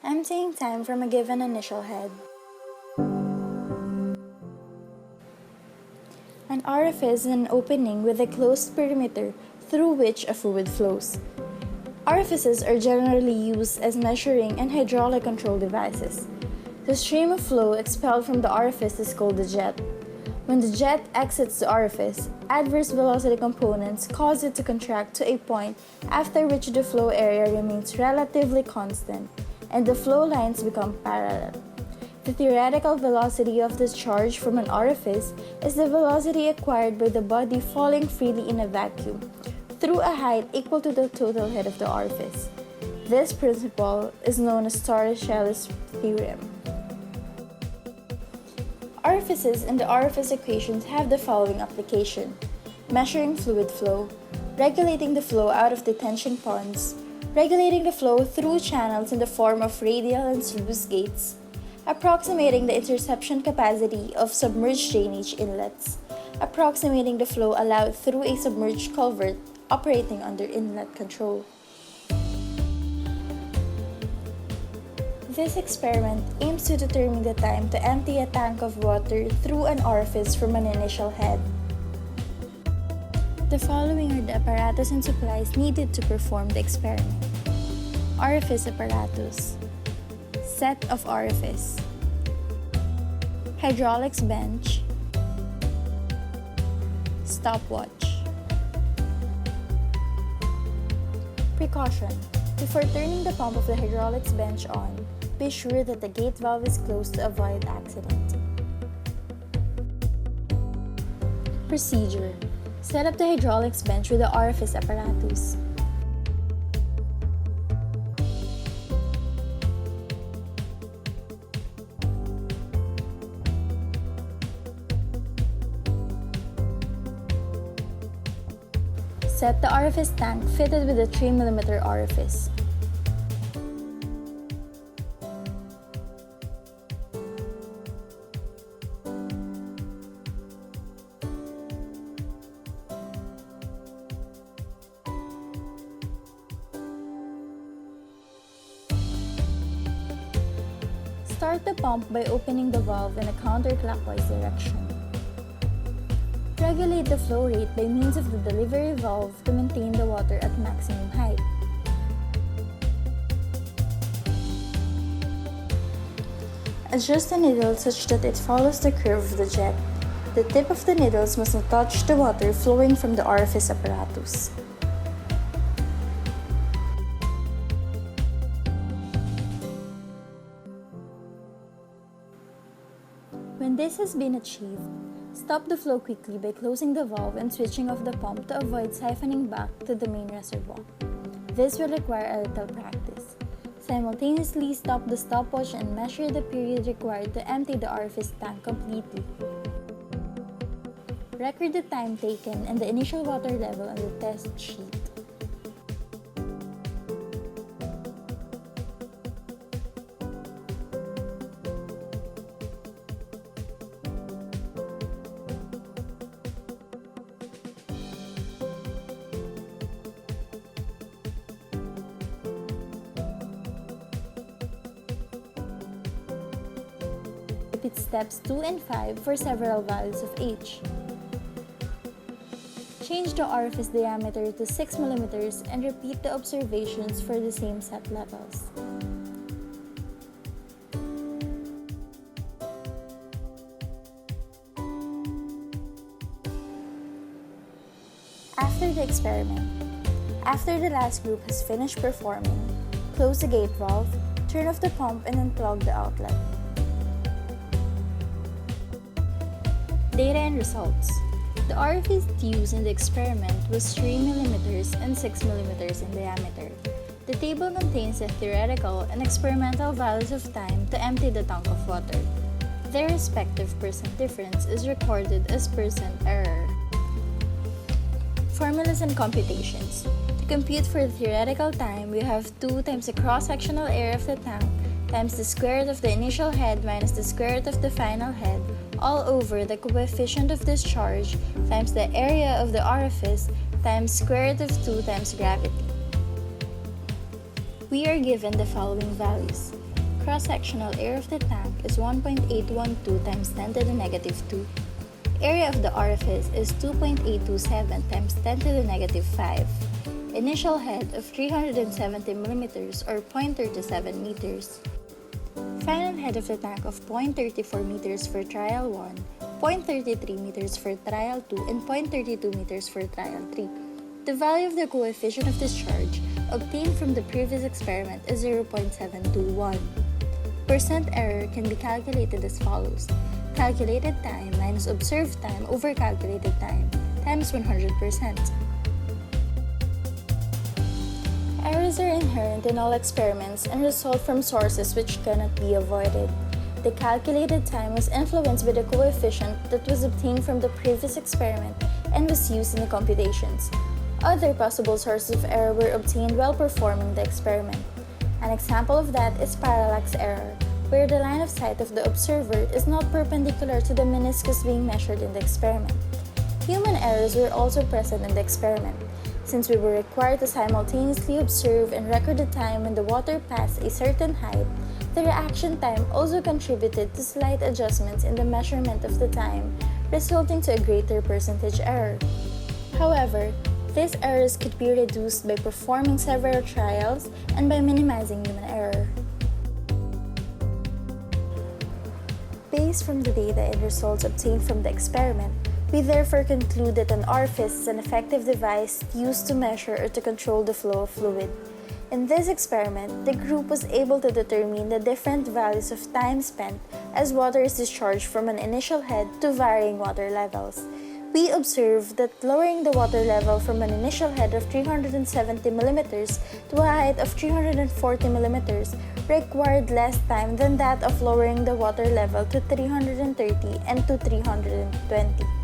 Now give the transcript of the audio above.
Emptying time from a given initial head. An orifice is an opening with a closed perimeter through which a fluid flows. Orifices are generally used as measuring and hydraulic control devices. The stream of flow expelled from the orifice is called the jet. When the jet exits the orifice, adverse velocity components cause it to contract to a point after which the flow area remains relatively constant and the flow lines become parallel. The theoretical velocity of discharge from an orifice is the velocity acquired by the body falling freely in a vacuum through a height equal to the total head of the orifice. This principle is known as Torricelli's theorem. Orifices in the orifice equations have the following application: measuring fluid flow, regulating the flow out of detention ponds, regulating the flow through channels in the form of radial and sluice gates, approximating the interception capacity of submerged drainage inlets, approximating the flow allowed through a submerged culvert operating under inlet control. This experiment aims to determine the time to empty a tank of water through an orifice from an initial head. The following are the apparatus and supplies needed to perform the experiment. Orifice apparatus. Set of orifice. Hydraulics bench. Stopwatch. Precaution. Before turning the pump of the hydraulics bench on, be sure that the gate valve is closed to avoid accident. Procedure. Set up the hydraulics bench with the orifice apparatus. Set the orifice tank fitted with a 3mm orifice. Start the pump by opening the valve in a counterclockwise direction. Regulate the flow rate by means of the delivery valve to maintain the water at maximum height. Adjust the needle such that it follows the curve of the jet. The tip of the needles must not touch the water flowing from the orifice apparatus. When this has been achieved, stop the flow quickly by closing the valve and switching off the pump to avoid siphoning back to the main reservoir. This will require a little practice. Simultaneously stop the stopwatch and measure the period required to empty the orifice tank completely. Record the time taken and the initial water level on the test sheet. Repeat steps 2 and 5 for several values of h. Change the orifice diameter to 6 mm and repeat the observations for the same set levels. After the experiment, after the last group has finished performing, close the gate valve, turn off the pump and unplug the outlet. Data and results. The orifice used in the experiment was 3 mm and 6 mm in diameter. The table contains the theoretical and experimental values of time to empty the tank of water. Their respective percent difference is recorded as percent error. Formulas and computations. To compute for the theoretical time, we have 2 times the cross-sectional area of the tank times the square root of the initial head minus the square root of the final head all over the coefficient of discharge times the area of the orifice times square root of 2 times gravity. We are given the following values. Cross-sectional area of the tank is 1.812 times 10 to the negative 2. Area of the orifice is 2.827 times 10 to the negative 5. Initial head of 370 millimeters or 0.37 meters. Final head of the tank of 0.34 meters for trial 1, 0.33 meters for trial 2, and 0.32 meters for trial 3. The value of the coefficient of discharge obtained from the previous experiment is 0.721. Percent error can be calculated as follows. Calculated time minus observed time over calculated time times 100%. Errors are inherent in all experiments and result from sources which cannot be avoided. The calculated time was influenced by the coefficient that was obtained from the previous experiment and was used in the computations. Other possible sources of error were obtained while performing the experiment. An example of that is parallax error, where the line of sight of the observer is not perpendicular to the meniscus being measured in the experiment. Human errors were also present in the experiment. Since we were required to simultaneously observe and record the time when the water passed a certain height, the reaction time also contributed to slight adjustments in the measurement of the time, resulting to a greater percentage error. However, these errors could be reduced by performing several trials and by minimizing human error. Based from the data and results obtained from the experiment, we therefore conclude that an orifice is an effective device used to measure or to control the flow of fluid. In this experiment, the group was able to determine the different values of time spent as water is discharged from an initial head to varying water levels. We observed that lowering the water level from an initial head of 370 millimeters to a height of 340 millimeters required less time than that of lowering the water level to 330 and to 320.